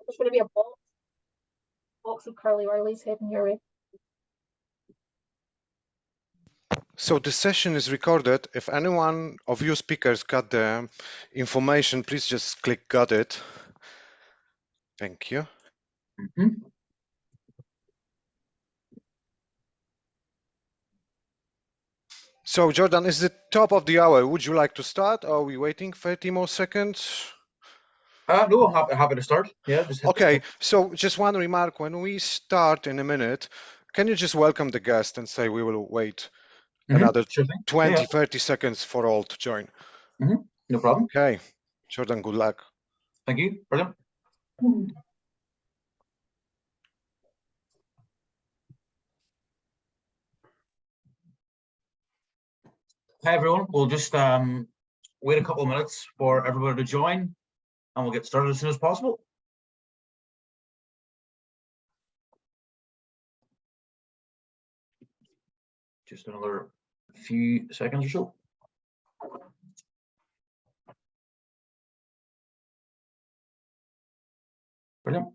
There's going to be a box of curly whirlies heading your way. So the session is recorded. If any one of you speakers got the information, please just click got it. Thank you. So Jordan, is the top of the hour. Would you like to start? Or are we waiting 30 more seconds? No, I'm happy to start. Yeah. Okay, so just one remark. When we start in a minute, can you just welcome the guest and say we will wait another 20, 30 seconds for all to join? No problem. Okay, Jordan, good luck. Thank you. Brilliant. Hi, everyone. We'll just wait a couple of minutes for everybody to join, and we'll get started as soon as possible. Just another few seconds or so. Brilliant.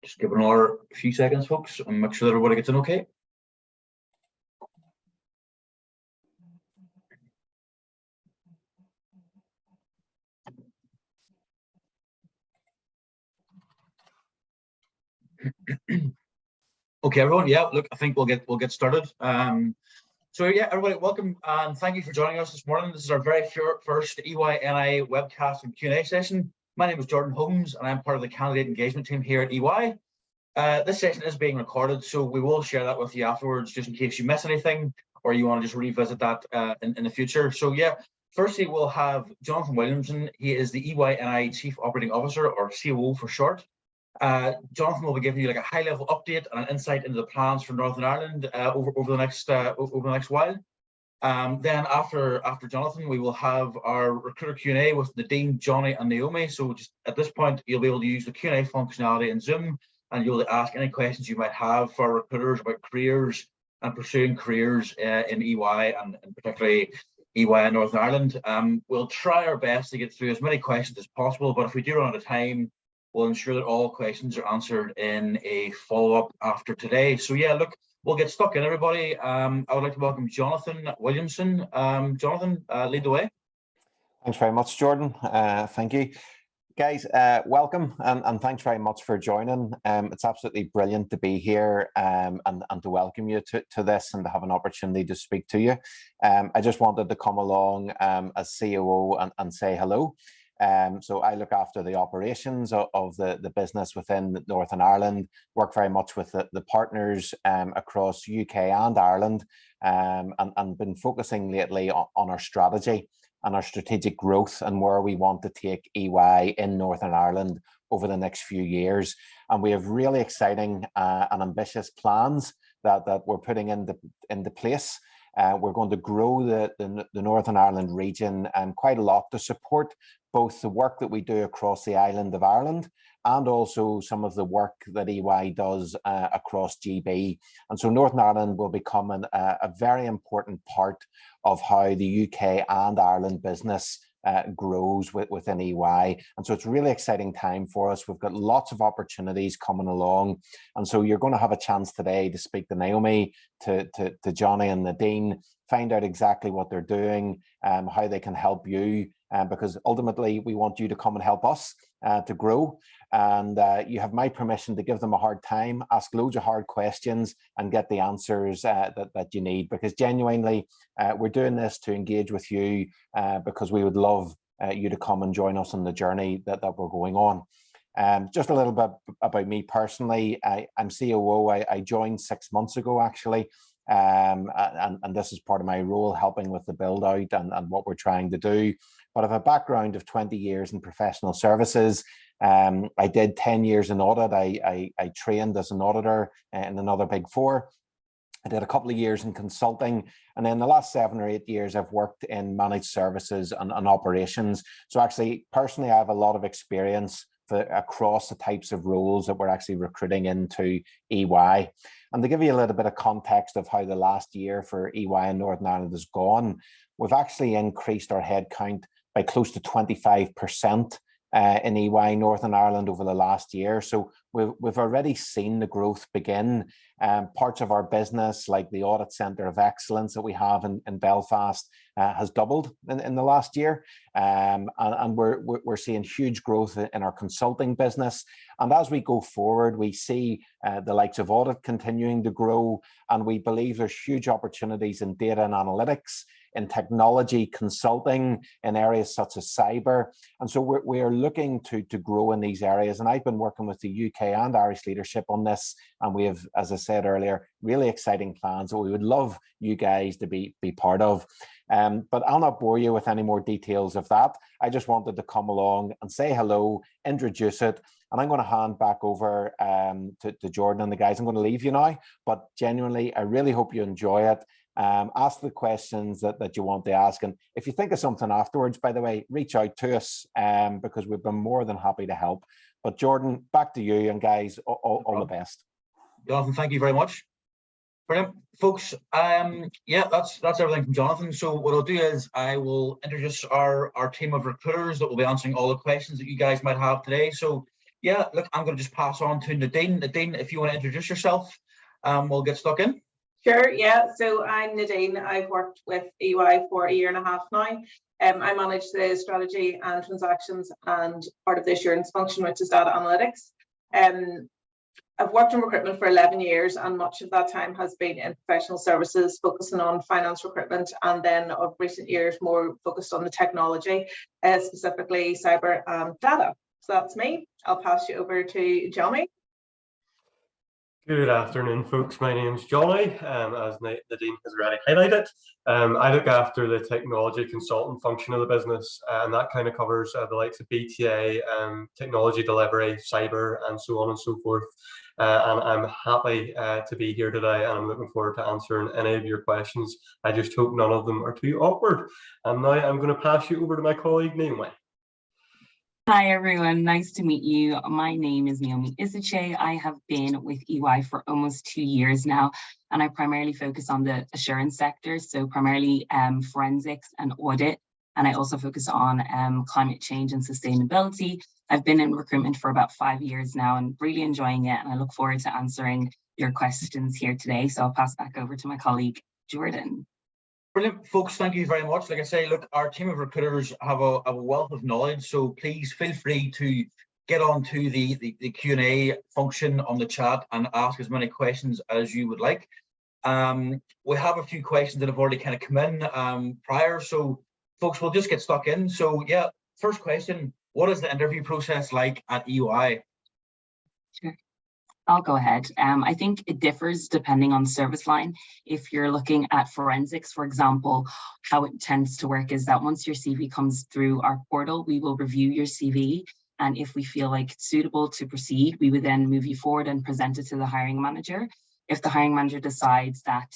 Just give it another few seconds, folks, and make sure that everybody gets in okay. Okay, everyone. Yeah, look, I think we'll get started. So yeah, everybody, welcome and thank you for joining us this morning. This is our very first EY-NI webcast and Q&A session. My name is Jordan Holmes, and I'm part of the candidate engagement team here at EY. This session is being recorded, so we will share that with you afterwards, just in case you miss anything or you want to just revisit that in the future. So yeah, firstly, we'll have Jonathan Williamson. He is the EY-NI Chief Operating Officer, or COO for short. Jonathan will be giving you like a high-level update and an insight into the plans for Northern Ireland over the next while. Then after Jonathan, we will have our recruiter Q&A with Nadine, Johnny, and Naomi. So just at this point, you'll be able to use the Q&A functionality in Zoom, and you'll ask any questions you might have for recruiters about careers and pursuing careers in EY and particularly EY in Northern Ireland. We'll try our best to get through as many questions as possible, but if we do run out of time, we'll ensure that all questions are answered in a follow-up after today. So yeah, look, we'll get stuck in, everybody. I would like to welcome Jonathan Williamson. Jonathan, lead the way. Thanks very much, Jordan. Thank you. Guys, welcome and thanks very much for joining. It's absolutely brilliant to be here and to welcome you to this and to have an opportunity to speak to you. I just wanted to come along as COO and say hello. So I look after the operations of the business within Northern Ireland, work very much with the partners across UK and Ireland, and been focusing lately on our strategy and our strategic growth and where we want to take EY in Northern Ireland over the next few years. And we have really exciting and ambitious plans that we're putting into place. We're going to grow the Northern Ireland region quite a lot to support both the work that we do across the island of Ireland and also some of the work that EY does across GB. And so Northern Ireland will become a very important part of how the UK and Ireland business grows within EY. And so it's a really exciting time for us. We've got lots of opportunities coming along. And so you're going to have a chance today to speak to Naomi, to Johnny and Nadine, find out exactly what they're doing, how they can help you, because ultimately we want you to come and help us to grow. And you have my permission to give them a hard time, ask loads of hard questions and get the answers that you need, because genuinely we're doing this to engage with you because we would love you to come and join us on the journey that we're going on. Just a little bit about me personally. I'm COO. I joined 6 months ago, actually. And this is part of my role, helping with the build out and what we're trying to do. But I have a background of 20 years in professional services. I did 10 years in audit. I trained as an auditor in another Big Four. I did a couple of years in consulting, and then the last 7 or 8 years I've worked in managed services and operations. So actually, personally, I have a lot of experience across the types of roles that we're actually recruiting into EY. And to give you a little bit of context of how the last year for EY in Northern Ireland has gone, we've actually increased our headcount by close to 25% in EY Northern Ireland over the last year. So we've already seen the growth begin. Parts of our business, like the Audit Centre of Excellence that we have in Belfast, has doubled in the last year. And we're seeing huge growth in our consulting business. And as we go forward, we see the likes of audit continuing to grow. And we believe there's huge opportunities in data and analytics, in technology consulting, in areas such as cyber. And so we are looking to grow in these areas. And I've been working with the UK and Irish leadership on this. And we have, as I said earlier, really exciting plans that we would love you guys to be part of. But I'll not bore you with any more details of that. I just wanted to come along and say hello, introduce it. And I'm going to hand back over to Jordan and the guys. I'm going to leave you now, but genuinely, I really hope you enjoy it. Ask the questions that you want to ask. And if you think of something afterwards, by the way, reach out to us because we've been more than happy to help. But Jordan, back to you, and guys, all the best. Jonathan, thank you very much. Brilliant, folks. Yeah, that's everything from Jonathan. So what I'll do is I will introduce our team of recruiters that will be answering all the questions that you guys might have today. So yeah, look, I'm going to just pass on to Nadine. Nadine, if you want to introduce yourself, we'll get stuck in. Sure, yeah. So I'm Nadine. I've worked with EY for a year and a half now. I manage the strategy and transactions and part of the assurance function, which is data analytics. I've worked in recruitment for 11 years, and much of that time has been in professional services, focusing on finance recruitment, and then of recent years more focused on the technology, specifically cyber and data. So that's me. I'll pass you over to Johnny. Good afternoon, folks. My name's Johnny, as Nadine has already highlighted. I look after the technology consultant function of the business, and that kind of covers the likes of BTA, technology delivery, cyber, and so on and so forth. And I'm happy to be here today, and I'm looking forward to answering any of your questions. I just hope none of them are too awkward. And now I'm going to pass you over to my colleague, Naomi. Hi everyone, nice to meet you. My name is Naomi Isichei. I have been with EY for almost 2 years now, and I primarily focus on the assurance sector, so primarily forensics and audit, and I also focus on climate change and sustainability. I've been in recruitment for about 5 years now and really enjoying it, and I look forward to answering your questions here today. So I'll pass back over to my colleague, Jordan. Brilliant, folks, thank you very much. Like I say, look, our team of recruiters have a wealth of knowledge, so please feel free to get onto the Q&A function on the chat and ask as many questions as you would like. We have a few questions that have already kind of come in prior, so folks, we'll just get stuck in. So yeah, first question, what is the interview process like at EY? Sure. I'll go ahead. I think it differs depending on service line. If you're looking at forensics, for example, how it tends to work is that once your CV comes through our portal, we will review your CV. And if we feel like it's suitable to proceed, we would then move you forward and present it to the hiring manager. If the hiring manager decides that,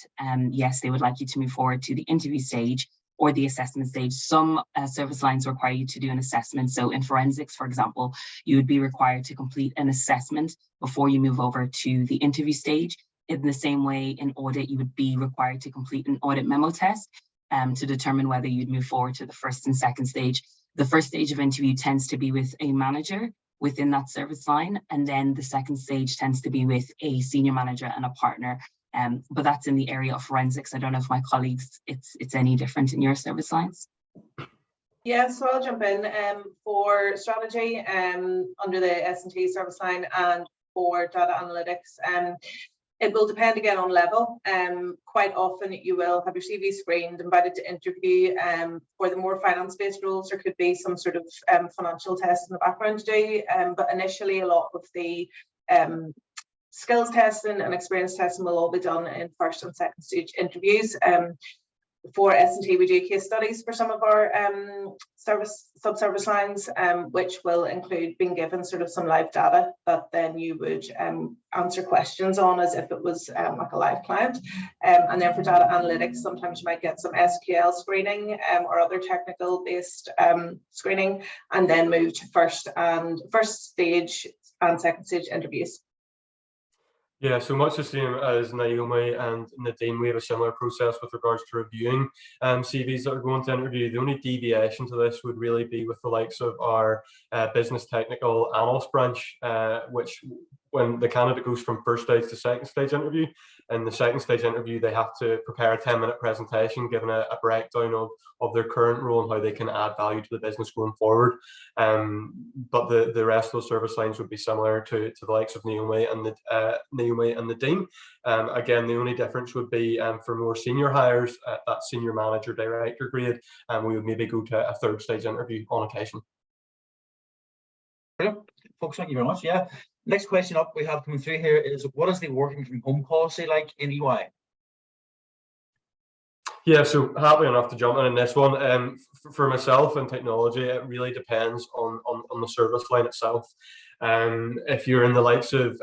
yes, they would like you to move forward to the interview stage or the assessment stage, some service lines require you to do an assessment. So in forensics, for example, you would be required to complete an assessment before you move over to the interview stage. In the same way, in audit, you would be required to complete an audit memo test to determine whether you'd move forward to the first and second stage. The first stage of interview tends to be with a manager within that service line, and then the second stage tends to be with a senior manager and a partner. But that's in the area of forensics. I don't know if my colleagues, it's any different in your service lines. Yeah, so I'll jump in for strategy under the S&T service line and for data analytics. It will depend again on level. Quite often you will have your CV screened, invited to interview. For the more finance-based roles, there could be some sort of financial test in the background to do. But initially, a lot of the skills testing and experience testing will all be done in first and second stage interviews. For S&T, we do case studies for some of our sub-service lines, which will include being given sort of some live data that then you would answer questions on as if it was like a live client. And then for data analytics, sometimes you might get some SQL screening or other technical based screening, and then move to first stage and second stage interviews. Yeah, so much the same as Naomi and Nadine, we have a similar process with regards to reviewing CVs that are going to interview. The only deviation to this would really be with the likes of our business technical analyst branch, which when the candidate goes from first stage to second stage interview, in the second stage interview, they have to prepare a 10-minute presentation giving a breakdown of their current role and how they can add value to the business going forward. But the rest of those service lines would be similar to the likes of Naomi and Nadine. Again, the only difference would be for more senior hires at that senior manager director grade, we would maybe go to a third stage interview on occasion. Brilliant. Folks, thank you very much. Yeah. Next question up we have coming through here is, what is the working from home policy like in EY? Yeah, so happy enough to jump in this one. For myself and technology, it really depends on the service line itself. If you're in the likes of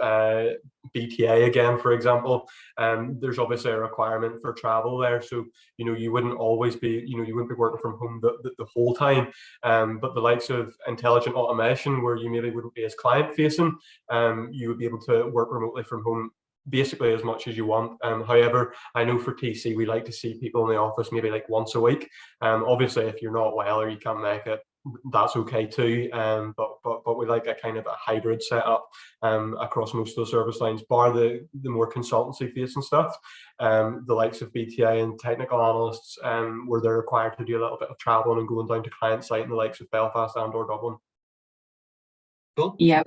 BTA again, for example, there's obviously a requirement for travel there. So, you wouldn't always be, you wouldn't be working from home the whole time. But the likes of intelligent automation, where you maybe wouldn't be as client facing, you would be able to work remotely from home basically as much as you want. However, I know for TC, we like to see people in the office maybe like once a week. Obviously, if you're not well or you can't make it, that's okay too. But we like a kind of a hybrid setup across most of the service lines, bar the more consultancy facing stuff. The likes of BTA and technical analysts, where they're required to do a little bit of traveling and going down to client site in the likes of Belfast and or Dublin. Cool. Yeah,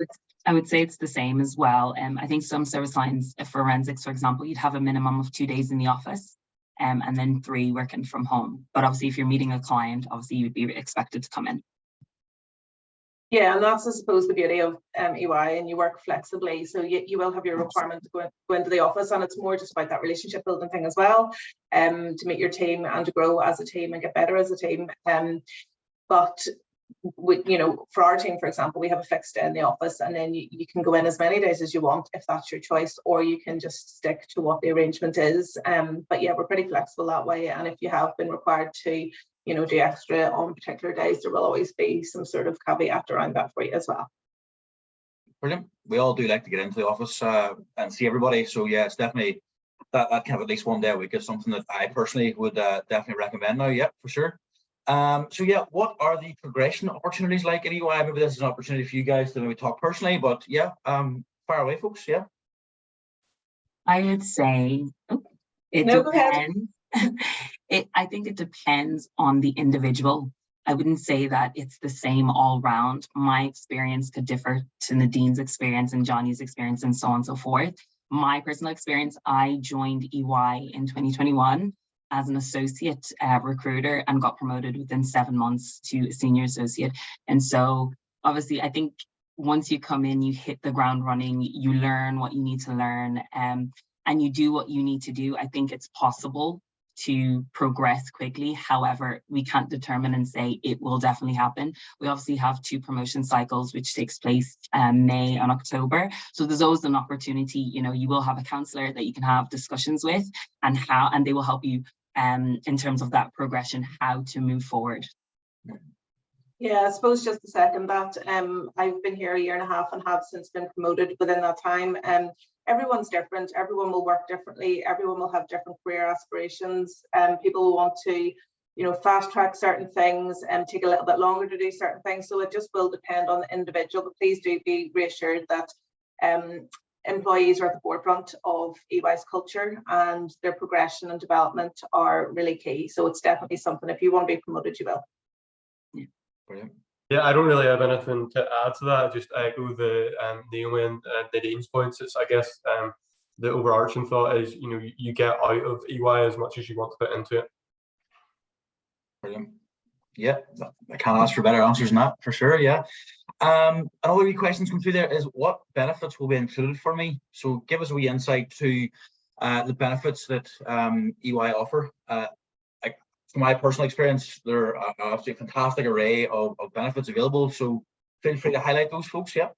I would say it's the same as well. I think some service lines, forensics, for example, you'd have a minimum of 2 days in the office and then 3 working from home. But obviously, if you're meeting a client, obviously you'd be expected to come in. Yeah, and that's, I suppose, the beauty of EY, and you work flexibly. So you will have your requirement to go into the office, and it's more just about that relationship building thing as well, to meet your team and to grow as a team and get better as a team. But for our team, for example, we have a fixed day in the office, and then you can go in as many days as you want if that's your choice, or you can just stick to what the arrangement is. But yeah, we're pretty flexible that way. And if you have been required to, do extra on particular days, there will always be some sort of caveat around that for you as well. Brilliant. We all do like to get into the office and see everybody. So yeah, it's definitely that kind of at least one day a week is something that I personally would definitely recommend now. Yeah, for sure. So yeah, what are the progression opportunities like at EY? Maybe this is an opportunity for you guys to maybe talk personally, but yeah, fire away, folks. Yeah. I would say it depends. I think it depends on the individual. I wouldn't say that it's the same all round. My experience could differ to Nadine's experience and Johnny's experience and so on and so forth. My personal experience, I joined EY in 2021 as an associate recruiter and got promoted within 7 months to a senior associate. And so obviously, I think once you come in, you hit the ground running, you learn what you need to learn, and you do what you need to do. I think it's possible to progress quickly. However, we can't determine and say it will definitely happen. We obviously have 2 promotion cycles, which takes place May and October. So there's always an opportunity, you will have a counsellor that you can have discussions with, and they will help you in terms of that progression, how to move forward. Yeah, I suppose just to second that, I've been here 1.5 years and have since been promoted within that time. Everyone's different. Everyone will work differently. Everyone will have different career aspirations. People will want to, fast track certain things and take a little bit longer to do certain things. So it just will depend on the individual. But please do be reassured that employees are at the forefront of EY's culture, and their progression and development are really key. So it's definitely something, if you want to be promoted, you will. Yeah. Brilliant. Yeah, I don't really have anything to add to that. Just echo the Naomi and Nadine's points. It's, I guess, the overarching thought is, you get out of EY as much as you want to put into it. Brilliant. Yeah, I can't ask for better answers than that, for sure. Yeah. Another wee questions come through there is, what benefits will be included for me? So give us a wee insight to the benefits that EY offer. from my personal experience, there are obviously a fantastic array of benefits available. So feel free to highlight those, folks. Yeah.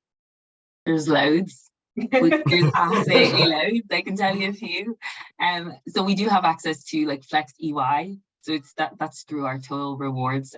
There's loads. There's absolutely loads. I can tell you a few. So we do have access to like Flex EY. So that's through our Total Rewards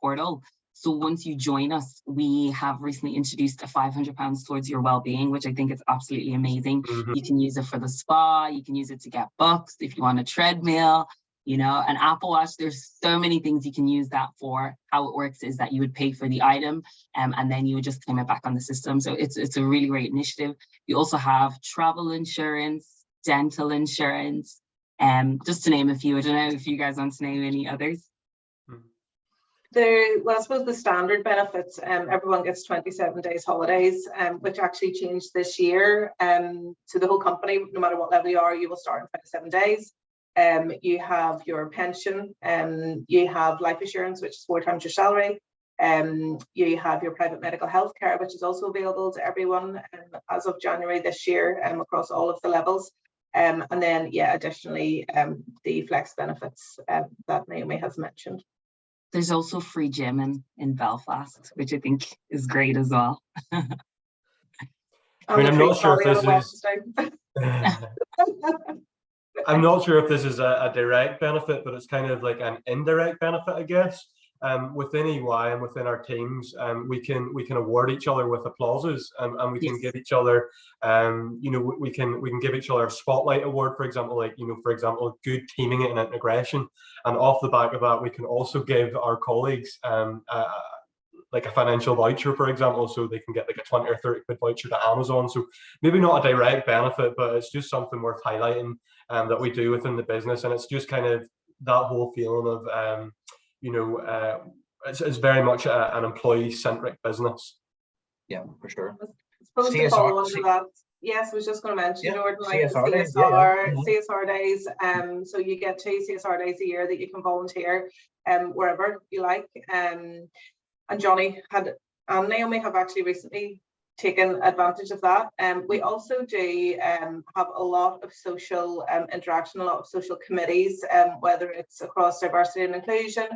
portal. So once you join us, we have recently introduced a £500 towards your well-being, which I think is absolutely amazing. You can use it for the spa. You can use it to get books if you want a treadmill, you know, an Apple Watch. There's so many things you can use that for. How it works is that you would pay for the item and then you would just claim it back on the system. So it's a really great initiative. You also have travel insurance, dental insurance, just to name a few. I don't know if you guys want to name any others. Well, I suppose the standard benefits, everyone gets 27 days holidays, which actually changed this year. So the whole company, no matter what level you are, you will start in 27 days. You have your pension, you have life assurance, which is 4 times your salary. You have your private medical health care, which is also available to everyone as of January this year, across all of the levels. And then, yeah, additionally, the flex benefits that Naomi has mentioned. There's also free gym in Belfast, which I think is great as well. I mean, I'm not sure if this is. I'm not sure if this is a direct benefit, but it's kind of like an indirect benefit, I guess. Within EY and within our teams, we can award each other with applauses, and we can give each other, you know, we can give each other a spotlight award, for example, like, you know, for example, good teaming and integration. And off the back of that, we can also give our colleagues like a financial voucher, for example, so they can get like a 20 or 30 quid voucher to Amazon. So maybe not a direct benefit, but it's just something worth highlighting that we do within the business. And it's just kind of that whole feeling of, you know, it's very much an employee-centric business. Yeah, for sure. I suppose to follow on to that, yes, I was just going to mention, Jordan, like CSR days. So you get 2 CSR days a year that you can volunteer wherever you like. And Johnny and Naomi have actually recently taken advantage of that. We also do have a lot of social interaction, a lot of social committees, whether it's across diversity and inclusion,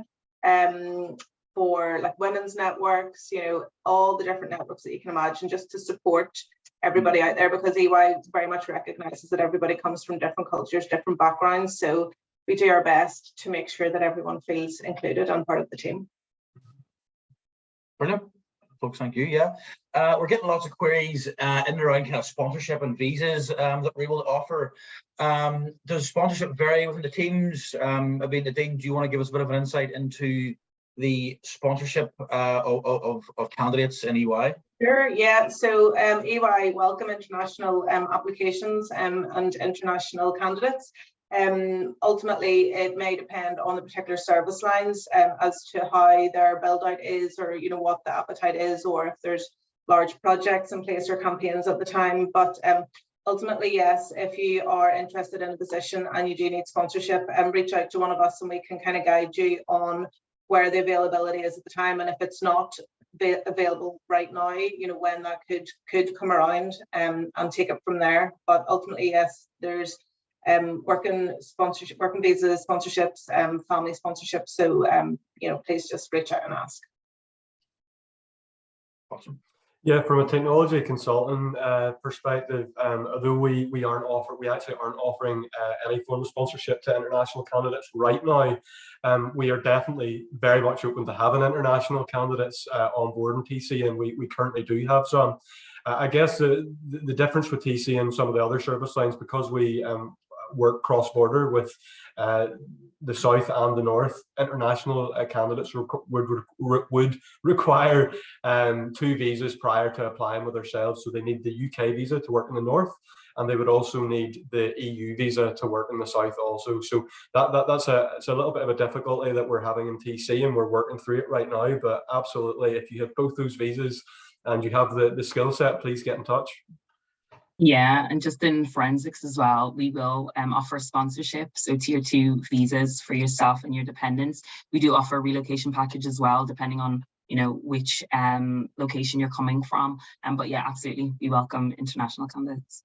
for like women's networks, you know, all the different networks that you can imagine, just to support everybody out there, because EY very much recognizes that everybody comes from different cultures, different backgrounds. So we do our best to make sure that everyone feels included and part of the team. Brilliant. Folks, thank you. Yeah, we're getting lots of queries in and around kind of sponsorship and visas that we're able to offer. Does sponsorship vary within the teams? I mean, Nadine, do you want to give us a bit of an insight into the sponsorship of candidates in EY? Sure, yeah. So EY welcome international applications and international candidates. Ultimately, it may depend on the particular service lines as to how their build out is, or you know what the appetite is, or if there's large projects in place or campaigns at the time. But ultimately, yes, if you are interested in a position and you do need sponsorship, reach out to one of us and we can kind of guide you on where the availability is at the time, and if it's not available right now, you know, when that could come around, and take it from there. But ultimately, yes, there's working visas, sponsorships, family sponsorships. So you know, please just reach out and ask. Awesome. Yeah, from a technology consultant perspective, although we actually aren't offering any form of sponsorship to international candidates right now, we are definitely very much open to having international candidates on board in TC, and we currently do have some. I guess the difference with TC and some of the other service lines, because we work cross-border with the South and the North, international candidates would require 2 visas prior to applying with ourselves. So they need the UK visa to work in the North, and they would also need the EU visa to work in the South also. So it's a little bit of a difficulty that we're having in TC, and we're working through it right now. But absolutely, if you have both those visas and you have the skill set, please get in touch. Yeah, and just in forensics as well, we will offer sponsorship, so tier 2 visas for yourself and your dependents. We do offer a relocation package as well, depending on, you know, which location you're coming from. But yeah, absolutely, we welcome international candidates.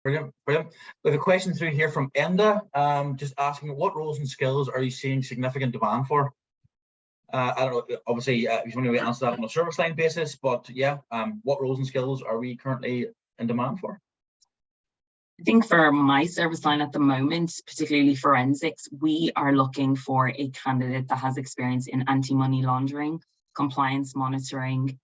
Brilliant, brilliant. We have a question through here from Enda, just asking what roles and skills are you seeing significant demand for? I don't know, obviously, if you want to answer that on a service line basis, but yeah, what roles and skills are we currently in demand for? I think for my service line at the moment, particularly forensics, we are looking for a candidate that has experience in anti-money laundering, compliance monitoring,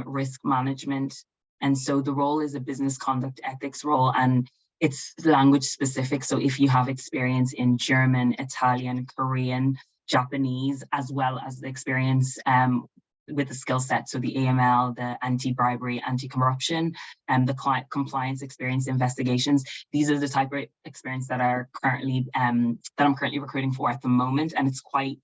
risk management. And so the role is a business conduct ethics role, and it's language specific. So if you have experience in German, Italian, Korean, Japanese, as well as the experience with the skill set, so the AML, the anti-bribery, anti-corruption, and the client compliance experience, investigations. These are the type of experience that are currently that I'm currently recruiting for at the moment, and it's quite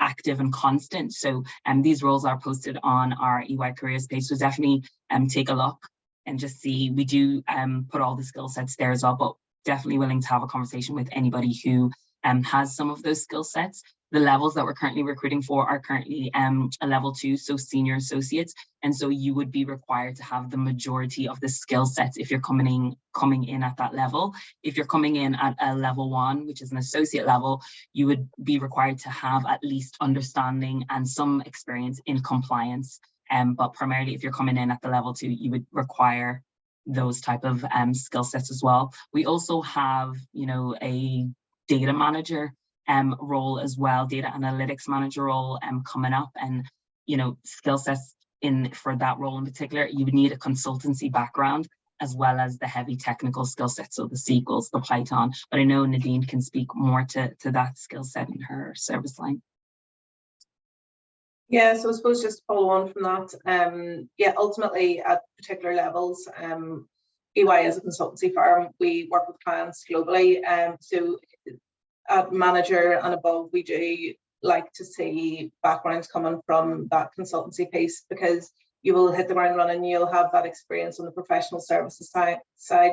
active and constant. So these roles are posted on our EY careers page. So definitely take a look and just see. We do put all the skill sets there as well, but definitely willing to have a conversation with anybody who has some of those skill sets. The levels that we're currently recruiting for are currently a level 2, so senior associates. And so you would be required to have the majority of the skill sets if you're coming in at that level. If you're coming in at a level 1, which is an associate level, you would be required to have at least understanding and some experience in compliance. But primarily, if you're coming in at the level 2, you would require those type of skill sets as well. We also have, a data manager role as well, data analytics manager role coming up, and skill sets for that role in particular, you would need a consultancy background as well as the heavy technical skill sets, so the SQLs, the Python. But I know Nadine can speak more to that skill set in her service line. Yeah, so I suppose just to follow on from that, ultimately at particular levels, EY is a consultancy firm. We work with clients globally, so at manager and above, we do like to see backgrounds coming from that consultancy piece, because you will hit the ground running. You'll have that experience on the professional services side.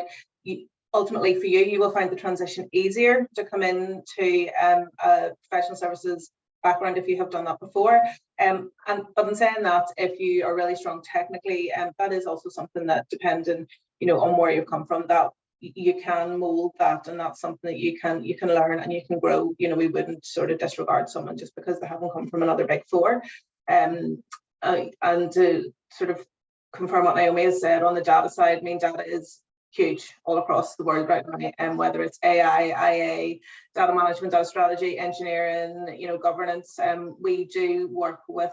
Ultimately, for you, you will find the transition easier to come into a professional services background if you have done that before. But in saying that, if you are really strong technically, that is also something that, depending, on where you come from, that you can mold that, and that's something that you can learn and you can grow. We wouldn't sort of disregard someone just because they haven't come from another big four. And to sort of confirm what Naomi has said on the data side, data is huge all across the world right now, and whether it's AI, IA, data management, data strategy, engineering, governance. We do work with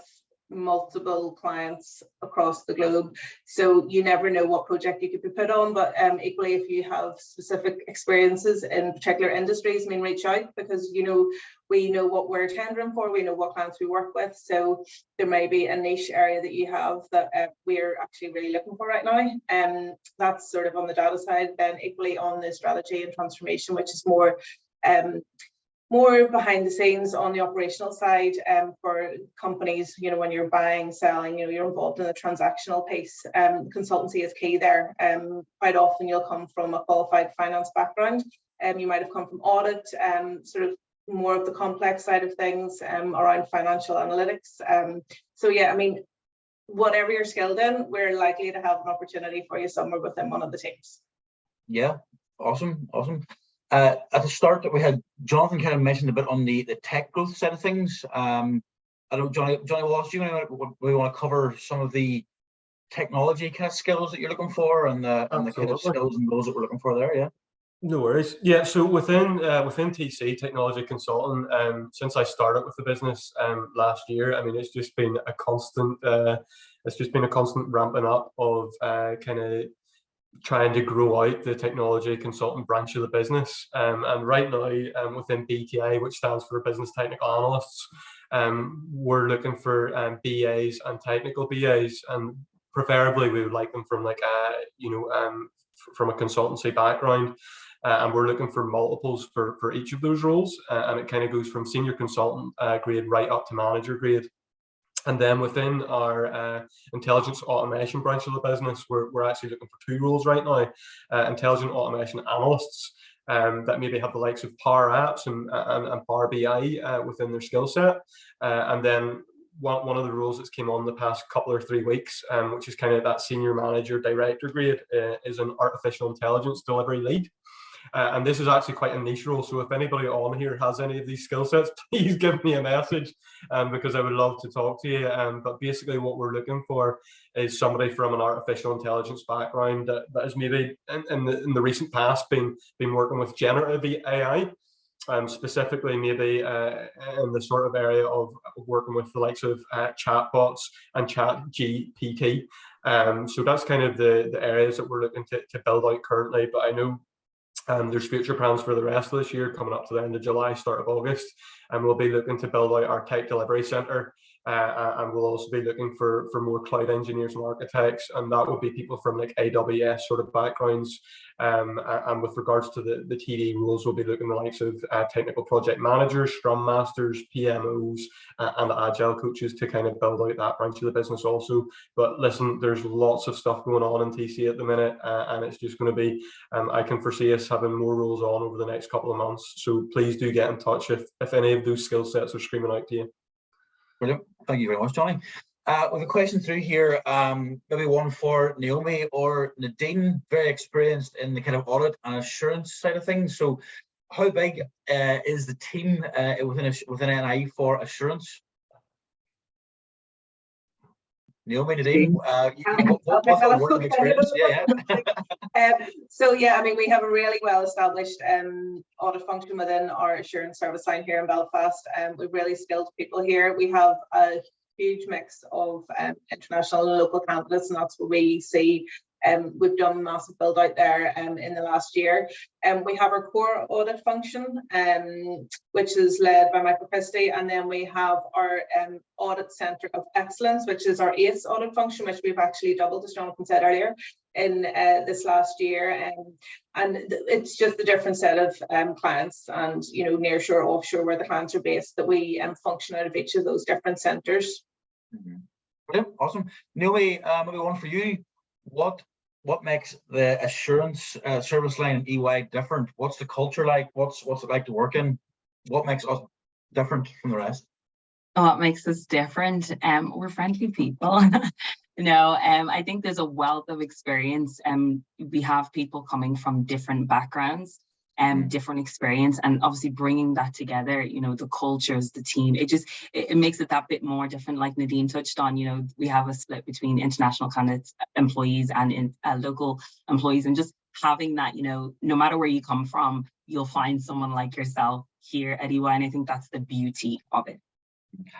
multiple clients across the globe, so you never know what project you could be put on. But equally, if you have specific experiences in particular industries, reach out, because we know what we're tendering for, we know what clients we work with. So there may be a niche area that you have that we're actually really looking for right now, and that's sort of on the data side. Then equally on the strategy and transformation, which is more behind the scenes on the operational side, for companies, when you're buying, selling, you're involved in the transactional piece. Consultancy is key there. Quite often you'll come from a qualified finance background, you might have come from audit, sort of more of the complex side of things, around financial analytics. So yeah, whatever you're skilled in, we're likely to have an opportunity for you somewhere within one of the teams. Yeah, awesome. At the start, that we had Jonathan kind of mentioned a bit on the tech growth side of things. I don't know, Johnny Wallace, do you want to cover some of the technology kind of skills that you're looking for, and the kind of skills and roles that we're looking for there? Yeah. No worries. Yeah, so within TC, technology consulting, since I started with the business last year, it's just been a constant ramping up of kind of trying to grow out the technology consultant branch of the business. And right now, within BTI, which stands for Business Technical Analysts, we're looking for BAs and technical BAs, and preferably we would like them from from a consultancy background. And we're looking for multiples for each of those roles, and it kind of goes from senior consultant grade right up to manager grade. And then within our intelligence automation branch of the business, we're actually looking for 2 roles right now: intelligent automation analysts that maybe have the likes of Power Apps and Power BI within their skill set, and then one of the roles that's came on the past couple or 3 weeks, which is kind of that senior manager director grade, is an artificial intelligence delivery lead. And this is actually quite a niche role. So if anybody on here has any of these skill sets, please give me a message, because I would love to talk to you. But basically what we're looking for is somebody from an artificial intelligence background that has maybe in the recent past been working with generative AI. Specifically maybe in the sort of area of working with the likes of chatbots and chat GPT. So that's kind of the areas that we're looking to build out currently. But I know there's future plans for the rest of this year, coming up to the end of July, start of August, and we'll be looking to build out our tech delivery centre, and we'll also be looking for more cloud engineers and architects, and that would be people from like AWS sort of backgrounds. And with regards to the TD roles, we'll be looking at the likes of technical project managers, scrum masters, PMOs, and agile coaches to kind of build out that branch of the business also. But listen, there's lots of stuff going on in TC at the minute, and it's just going to be, I can foresee us having more roles on over the next couple of months. So please do get in touch if any of those skill sets are screaming out to you. Brilliant. Thank you very much, Johnny. With a question through here, maybe one for Naomi or Nadine, very experienced in the kind of audit and assurance side of things. So how big is the team within NI for assurance? Naomi, Nadine, what's the working experience? So yeah, I mean, we have a really well-established audit function within our assurance service line here in Belfast. We've really skilled people here. We have a huge mix of international and local candidates, and that's what we see. We've done a massive build out there in the last year. We have our core audit function, which is led by Michael Christie, and then we have our audit centre of excellence, which is our ACE audit function, which we've actually doubled, as Jonathan said earlier, in this last year. And it's just a different set of clients, and nearshore, offshore, where the clients are based, that we function out of each of those different centres. Brilliant, awesome. Naomi, maybe one for you. What makes the assurance service line in EY different? What's the culture like? What's it like to work in? What makes us different from the rest? What makes us different? We're friendly people. No, I think there's a wealth of experience. We have people coming from different backgrounds, different experience, and obviously bringing that together, the cultures, the team, it makes it that bit more different. Like Nadine touched on, we have a split between international candidates, employees, and local employees, and just having that, no matter where you come from, you'll find someone like yourself here at EY, and I think that's the beauty of it.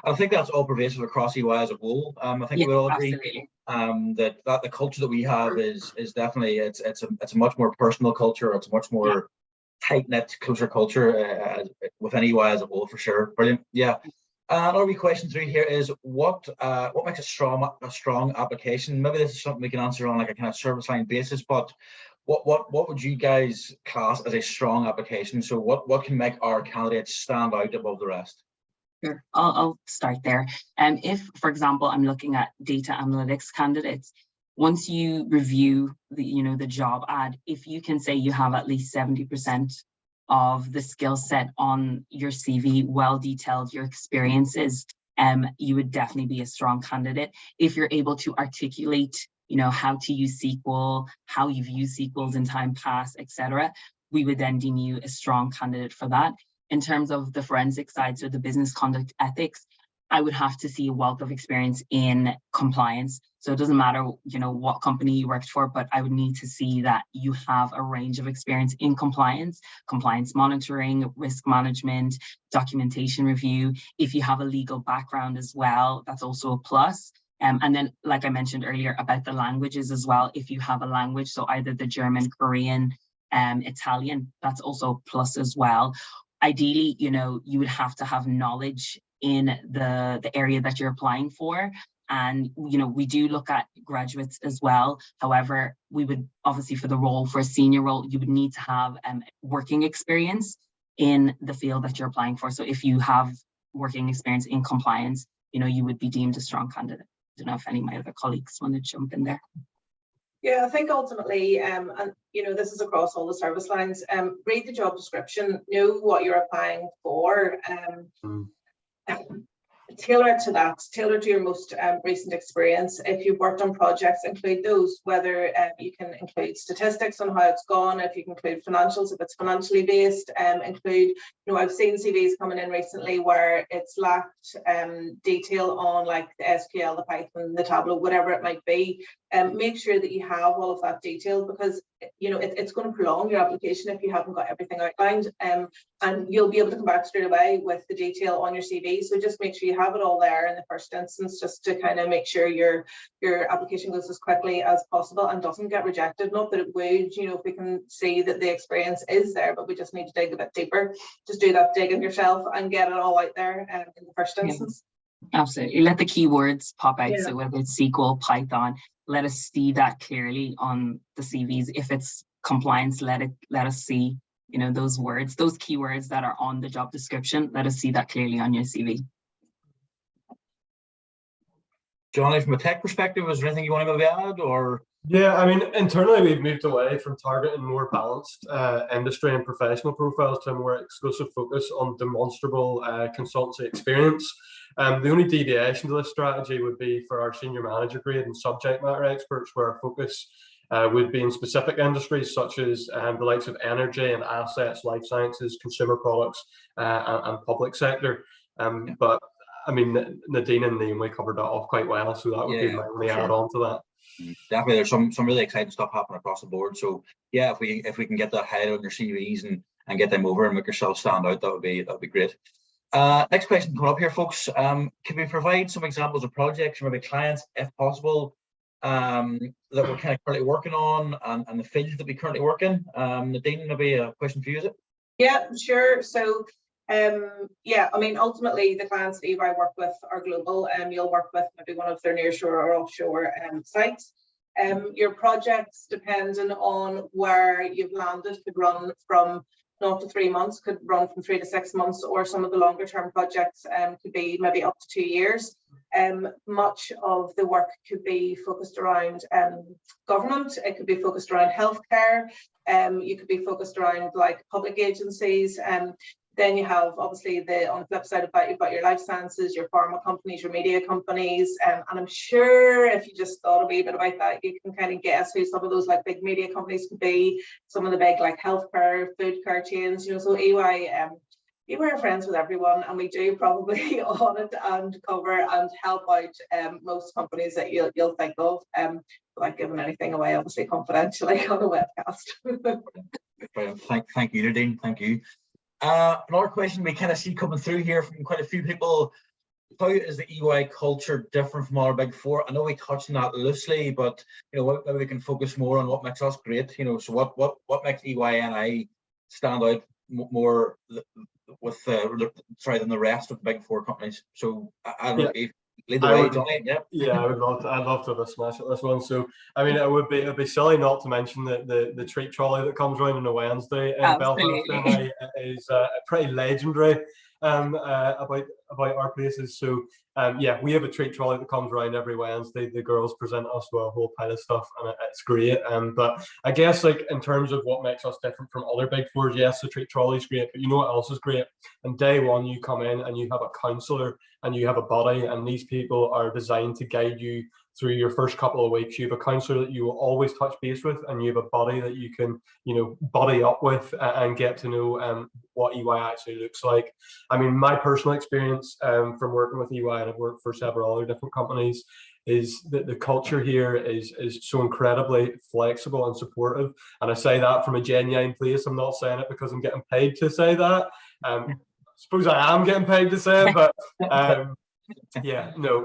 I think that's all pervasive across EY as a whole. I think we all agree that the culture that we have is definitely it's a much more personal culture. It's a much more tight-knit, closer culture within EY as a whole, for sure. Brilliant. Yeah. Another wee question through here is what makes a strong application? Maybe this is something we can answer on like a kind of service line basis, but what would you guys class as a strong application? So what can make our candidates stand out above the rest? Sure, I'll start there. If, for example, I'm looking at data analytics candidates, once you review the job ad, if you can say you have at least 70% of the skill set on your CV, well detailed, your experiences, you would definitely be a strong candidate. If you're able to articulate, how to use SQL, how you've used SQLs in time past, etc., we would then deem you a strong candidate for that. In terms of the forensic side, so the business conduct ethics, I would have to see a wealth of experience in compliance. So it doesn't matter, what company you worked for, but I would need to see that you have a range of experience in compliance monitoring, risk management, documentation review. If you have a legal background as well, that's also a plus. And then, like I mentioned earlier about the languages as well, if you have a language, so either the German, Korean, Italian, that's also a plus as well. Ideally, you would have to have knowledge in the area that you're applying for. And, we do look at graduates as well. However, we would obviously, for the role, for a senior role, you would need to have working experience in the field that you're applying for. So if you have working experience in compliance, you would be deemed a strong candidate. I don't know if any of my other colleagues want to jump in there. Yeah, I think ultimately, and this is across all the service lines, read the job description, know what you're applying for. tailor it to that, tailor to your most recent experience. If you've worked on projects, include those, whether you can include statistics on how it's gone, if you can include financials, if it's financially based, include, I've seen CVs coming in recently where it's lacked detail on like the SQL, the Python, the Tableau, whatever it might be. Make sure that you have all of that detail, because it's going to prolong your application if you haven't got everything outlined, and you'll be able to come back straight away with the detail on your CV. So just make sure you have it all there in the first instance, just to kind of make sure your application goes as quickly as possible and doesn't get rejected. Not that it would, if we can see that the experience is there, but we just need to dig a bit deeper. Just do that digging yourself and get it all out there in the first instance. Absolutely. Let the keywords pop out. So whether it's SQL, Python, let us see that clearly on the CVs. If it's compliance, let us see, those words, those keywords that are on the job description. Let us see that clearly on your CV. Johnny, from a tech perspective, is there anything you want to maybe add, or? Yeah, I mean, internally we've moved away from targeting more balanced industry and professional profiles to a more exclusive focus on demonstrable consultancy experience. The only deviation to this strategy would be for our senior manager grade and subject matter experts, where our focus would be in specific industries such as the likes of energy and assets, life sciences, consumer products, and public sector. But I mean, Nadine and Naomi covered that off quite well, so that would be my only add on to that. Definitely, there's some really exciting stuff happening across the board. So yeah, if we can get that highlighted on your CVs and get them over and make yourself stand out, that would be great. Next question coming up here, folks. Can we provide some examples of projects or maybe clients, if possible, that we're kind of currently working on, and the fields that we currently work in? Nadine, maybe a question for you, is it? Yeah, sure. So I mean, ultimately the clients that EY work with are global, and you'll work with maybe one of their nearshore or offshore sites. Your projects, depending on where you've landed, could run from 0 to 3 months, could run from 3 to 6 months, or some of the longer term projects could be maybe up to 2 years. Much of the work could be focused around government, it could be focused around healthcare, you could be focused around like public agencies. Then you have obviously on the flip side of that, you've got your life sciences, your pharma companies, your media companies, and I'm sure if you just thought a wee bit about that, you can kind of guess who some of those like big media companies could be. Some of the big like healthcare, food care chains, So EY are friends with everyone, and we do probably audit and cover and help out most companies that you'll think of, without giving anything away, obviously confidentially on the webcast. Thank you, Nadine. Thank you. Another question we kind of see coming through here from quite a few people: how is the EY culture different from our big four? I know we touched on that loosely, but maybe we can focus more on what makes us great. So what makes EY and I stand out more with than the rest of the big four companies? So I don't know if lead the way, Johnny. Yeah, I'd love to have a smash at this one. So I mean, it would be silly not to mention the treat trolley that comes around on a Wednesday in Belfast is pretty legendary about our places. So we have a treat trolley that comes around every Wednesday. The girls present us with a whole pile of stuff, and it's great. But I guess like in terms of what makes us different from other big fours, yes, the treat trolley is great, but you know what else is great? And day one, you come in and you have a counsellor and you have a buddy, and these people are designed to guide you through your first couple of weeks. You have a counsellor that you will always touch base with, and you have a buddy that you can, buddy up with and get to know what EY actually looks like. I mean, my personal experience from working with EY, and I've worked for several other different companies, is that the culture here is so incredibly flexible and supportive. And I say that from a genuine place. I'm not saying it because I'm getting paid to say that. I suppose I am getting paid to say it, but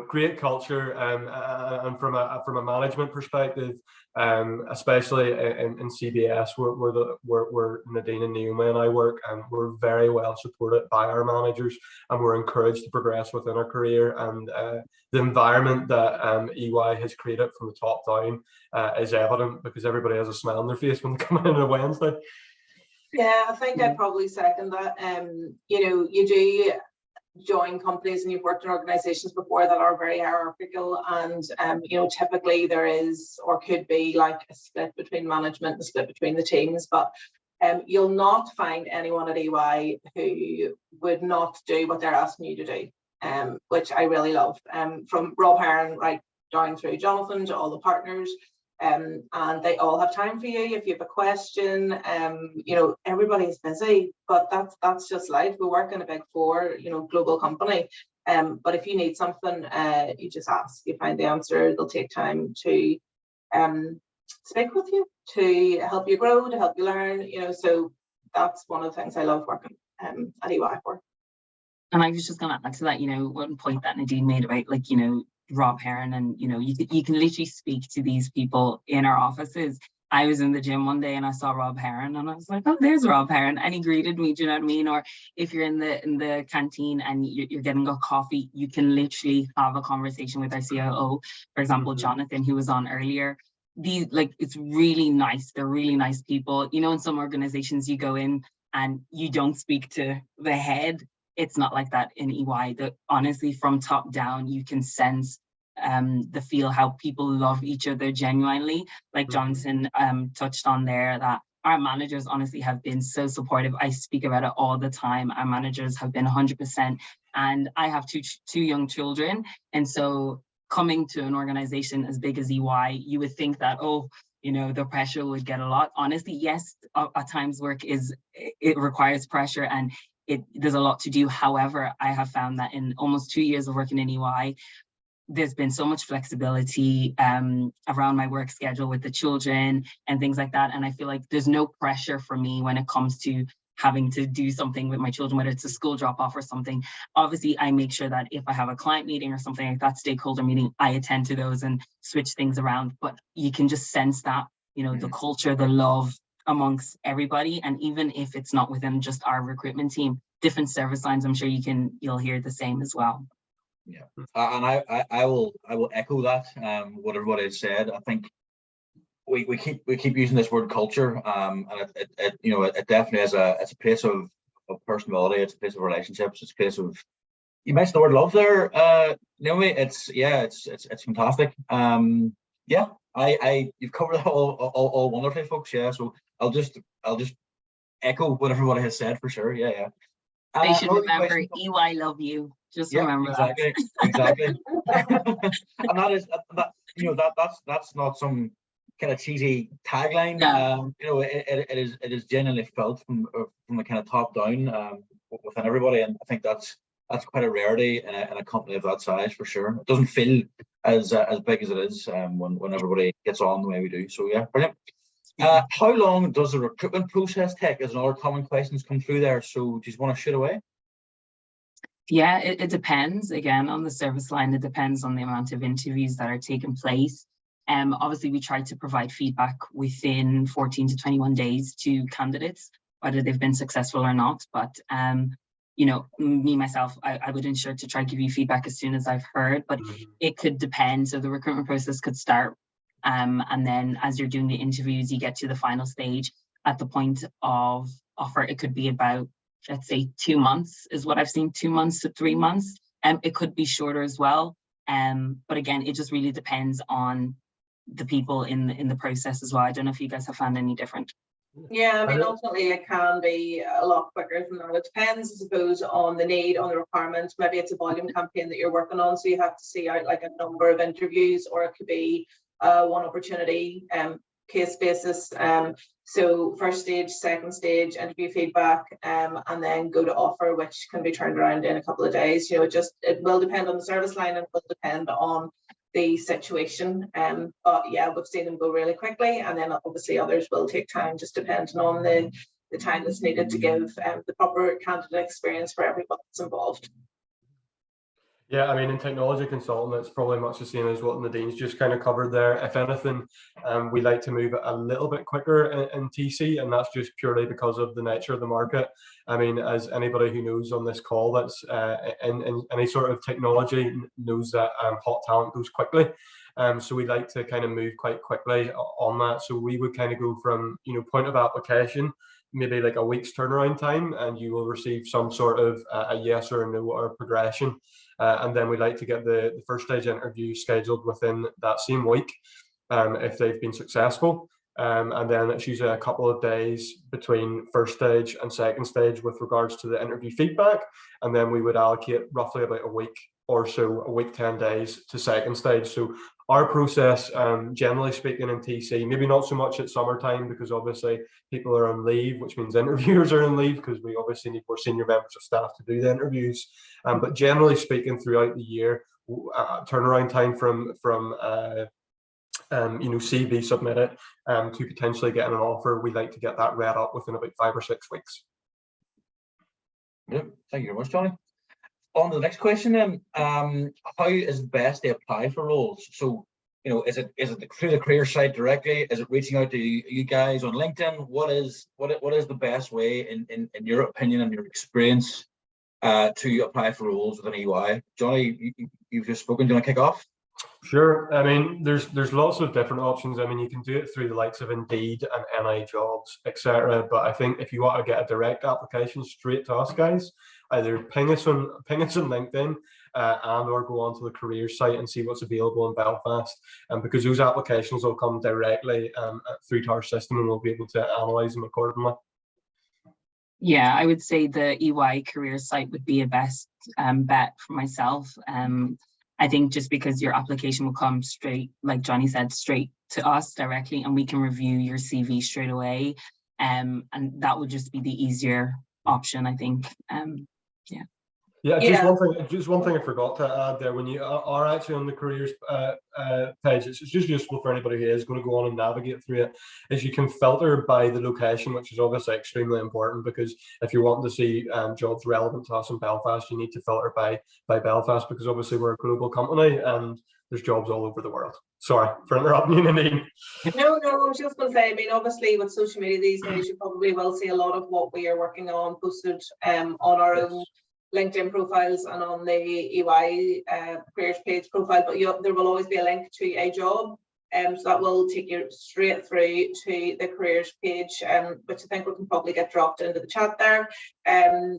great culture, and from a management perspective, especially in CBS, where Nadine and Naomi and I work, and we're very well supported by our managers, and we're encouraged to progress within our career. And the environment that EY has created from the top down is evident, because everybody has a smile on their face when they come in on a Wednesday. Yeah, I think I'd probably second that. You do join companies and you've worked in organizations before that are very hierarchical, and typically there is or could be like a split between management and a split between the teams, but you'll not find anyone at EY who would not do what they're asking you to do. which I really love. From Rob Heron right down through Jonathan to all the partners, and they all have time for you if you have a question. You know, everybody's busy, but that's just life. We work in a big four, you know, global company. But if you need something, you just ask, you find the answer. They'll take time to speak with you, to help you grow, to help you learn, you know. So that's one of the things I love working at EY for. And I was just going to add to that, you know, one point that Nadine made about, like, you know, Rob Heron, and, you know, you can literally speak to these people in our offices. I was in the gym one day and I saw Rob Heron and I was like, oh, there's Rob Heron. And he greeted me, do you know what I mean? Or if you're in the canteen and you're getting a coffee, you can literally have a conversation with our COO, for example, Jonathan, who was on earlier. These, like, it's really nice. They're really nice people. You know, in some organizations you go in and you don't speak to the head. It's not like that in EY. That honestly, from top down, you can sense the feel, how people love each other genuinely. Like Jonathan touched on there, that our managers honestly have been so supportive. I speak about it all the time. Our managers have been 100%. And I have two young children. And so coming to an organization as big as EY, you would think that, oh, you know, the pressure would get a lot. Honestly, yes, at times it requires pressure and there's a lot to do. However, I have found that in almost 2 years of working in EY, there's been so much flexibility around my work schedule with the children and things like that. And I feel like there's no pressure for me when it comes to having to do something with my children, whether it's a school drop off or something. Obviously, I make sure that if I have a client meeting or something like that, stakeholder meeting, I attend to those and switch things around. But you can just sense that, you know, the culture, the love amongst everybody. And even if it's not within just our recruitment team, different service lines, I'm sure you'll hear the same as well. Yeah, and I will echo that, what everybody has said. I think we keep using this word culture, and it you know, it definitely is it's a place of personality, it's a place of relationships, it's a place of, you mentioned the word love there, Naomi. It's fantastic. Yeah, you've covered that all wonderfully, folks. Yeah, so I'll just echo what everybody has said for sure. Yeah. They should remember, EY love you. Just remember exactly, that. Exactly. And you know, that's not some kind of cheesy tagline. No. You know, it is genuinely felt from the kind of top down within everybody, and I think that's quite a rarity in a company of that size, for sure. It doesn't feel as big as it is when everybody gets on the way we do. So yeah, brilliant. How long does the recruitment process take? As another common questions come through there. So do you just want to shoot away? Yeah, it depends, again, on the service line. It depends on the amount of interviews that are taking place. Obviously, we try to provide feedback within 14 to 21 days to candidates, whether they've been successful or not. But, you know, me, myself, I would ensure to try to give you feedback as soon as I've heard, but it could depend. So the recruitment process could start, and then as you're doing the interviews, you get to the final stage. At the point of offer, it could be about, let's say, 2 months is what I've seen, 2 months to 3 months. It could be shorter as well. But again, it just really depends on the people in the process as well. I don't know if you guys have found any different. Yeah, I mean, ultimately it can be a lot quicker than that. It depends, I suppose, on the need, on the requirements. Maybe it's a volume campaign that you're working on, so you have to see out like a number of interviews, or it could be one opportunity case basis. So first stage, second stage, interview feedback, and then go to offer, which can be turned around in a couple of days. You know, it will depend on the service line, and it will depend on the situation. But yeah, we've seen them go really quickly, and then obviously others will take time, just depending on the time that's needed to give the proper candidate experience for everyone that's involved. Yeah, I mean, in technology consulting, it's probably much the same as what Nadine's just kind of covered there. If anything, we like to move it a little bit quicker in TC, and that's just purely because of the nature of the market. I mean, as anybody who knows on this call that's in any sort of technology knows that hot talent goes quickly. So we like to kind of move quite quickly on that. So we would kind of go from, you know, point of application, maybe like a week's turnaround time, and you will receive some sort of a yes or a no or progression. And then we like to get the first stage interview scheduled within that same week if they've been successful. And then it's usually a couple of days between first stage and second stage with regards to the interview feedback. And then we would allocate roughly about a week or so, a week, 10 days to second stage. So our process, generally speaking in TC, maybe not so much at summertime because obviously people are on leave, which means interviewers are on leave because we obviously need more senior members of staff to do the interviews. But generally speaking throughout the year, turnaround time from CV submitted to potentially getting an offer, we like to get that read up within about 5 or 6 weeks. Yeah, thank you very much, Johnny. On to the next question then, how is it best to apply for roles? So, is it through the career site directly? Is it reaching out to you guys on LinkedIn? What is the best way, in your opinion and your experience, to apply for roles within EY? Johnny, you've just spoken. Do you want to kick off? Sure. I mean, there's lots of different options. I mean, you can do it through the likes of Indeed and NI Jobs, etc. But I think if you want to get a direct application straight to us guys, either ping us on LinkedIn and or go onto the careers site and see what's available in Belfast. And because those applications will come directly through to our system, and we'll be able to analyze them accordingly. Yeah, I would say the EY careers site would be a best bet for myself. I think just because your application will come straight, like Johnny said, straight to us directly, and we can review your CV straight away. And that would just be the easier option, I think. Yeah, just one thing I forgot to add there. When you are actually on the careers page, it's just useful for anybody who is going to go on and navigate through it, is you can filter by the location, which is obviously extremely important, because if you're wanting to see jobs relevant to us in Belfast, you need to filter by Belfast, because obviously we're a global company and there's jobs all over the world. Sorry for interrupting you, Nadine. No, I was just going to say, I mean, obviously with social media these days, you probably will see a lot of what we are working on posted on our own LinkedIn profiles and on the EY careers page profile, but there will always be a link to a job, so that will take you straight through to the careers page, which I think we can probably get dropped into the chat there,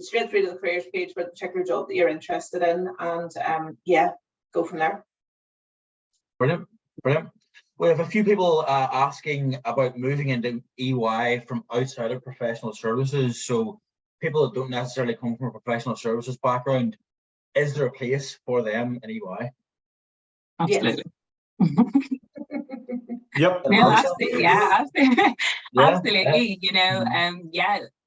straight through to the careers page for the particular job that you're interested in, and yeah, go from there. Brilliant. We have a few people asking about moving into EY from outside of professional services. So people that don't necessarily come from a professional services background, is there a place for them in EY? Absolutely. Yep. No, absolutely. Yeah, absolutely. Yeah, absolutely.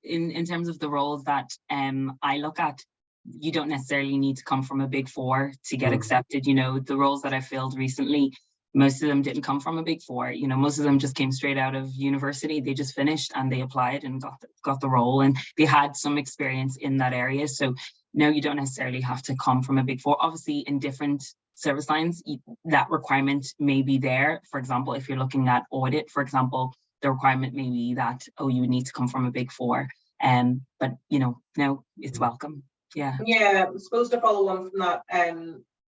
In terms of the roles that I look at, you don't necessarily need to come from a Big Four to get accepted. The roles that I filled recently, most of them didn't come from a Big Four. Most of them just came straight out of university. They just finished and they applied and got the role, and they had some experience in that area. So no, you don't necessarily have to come from a Big Four. Obviously, in different service lines, that requirement may be there. For example, if you're looking at audit, for example, the requirement may be that, you would need to come from a Big Four. But no, it's welcome. Yeah, I suppose to follow on from that,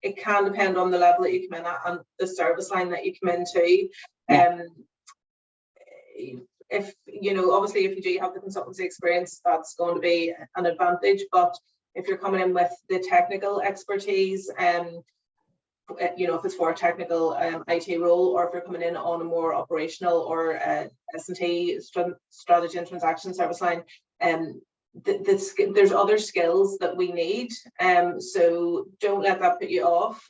it can depend on the level that you come in at and the service line that you come into. If obviously if you do have the consultancy experience, that's going to be an advantage, but if you're coming in with the technical expertise, if it's for a technical IT role, or if you're coming in on a more operational or S&T strategy and transaction service line, there's other skills that we need, so don't let that put you off.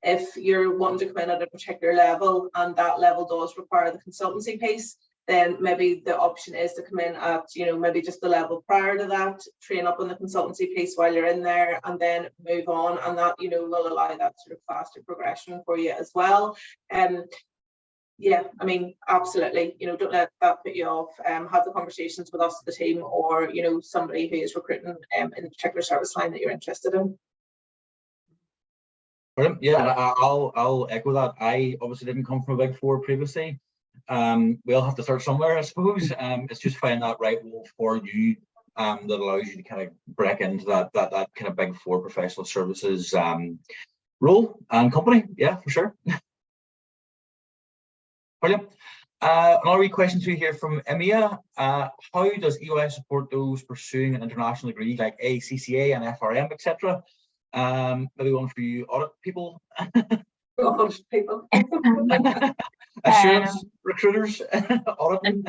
If you're wanting to come in at a particular level and that level does require the consultancy piece, then maybe the option is to come in at maybe just the level prior to that, train up on the consultancy piece while you're in there, and then move on, and that will allow that sort of faster progression for you as well. Yeah, I mean, absolutely. Don't let that put you off. Have the conversations with us, the team, or somebody who is recruiting in the particular service line that you're interested in. Brilliant. Yeah, I'll echo that. I obviously didn't come from a Big Four previously. We all have to start somewhere, I suppose. It's just finding that right role for you that allows you to kind of break into that kind of Big Four professional services role and company. Yeah, for sure. Brilliant. Another wee question to you here from EMEA. How does EY support those pursuing an international degree like ACCA and FRM, etc.? Maybe one for you audit people. 100 people. Assurance recruiters, auditing.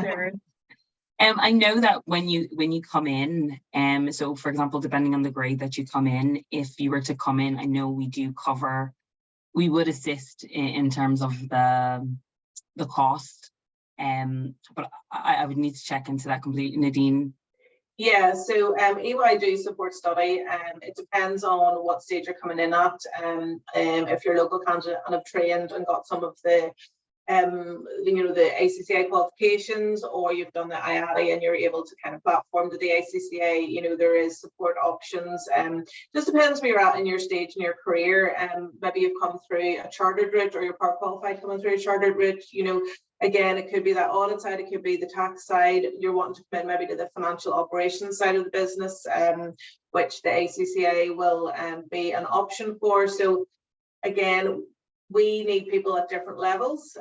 I know that when you come in, so for example, depending on the grade that you come in, if you were to come in, I know we would assist in terms of the cost, but I would need to check into that completely. Nadine? Yeah, so EY do support study. It depends on what stage you're coming in at. If you're a local candidate and have trained and got some of the the ACCA qualifications, or you've done the IATI and you're able to kind of platform to the ACCA, there is support options. Just depends where you're at in your stage in your career. Maybe you've come through a chartered route, or you're part qualified coming through a chartered route. Again, it could be that audit side, it could be the tax side. You're wanting to come in maybe to the financial operations side of the business, which the ACCA will be an option for. So again, we need people at different levels.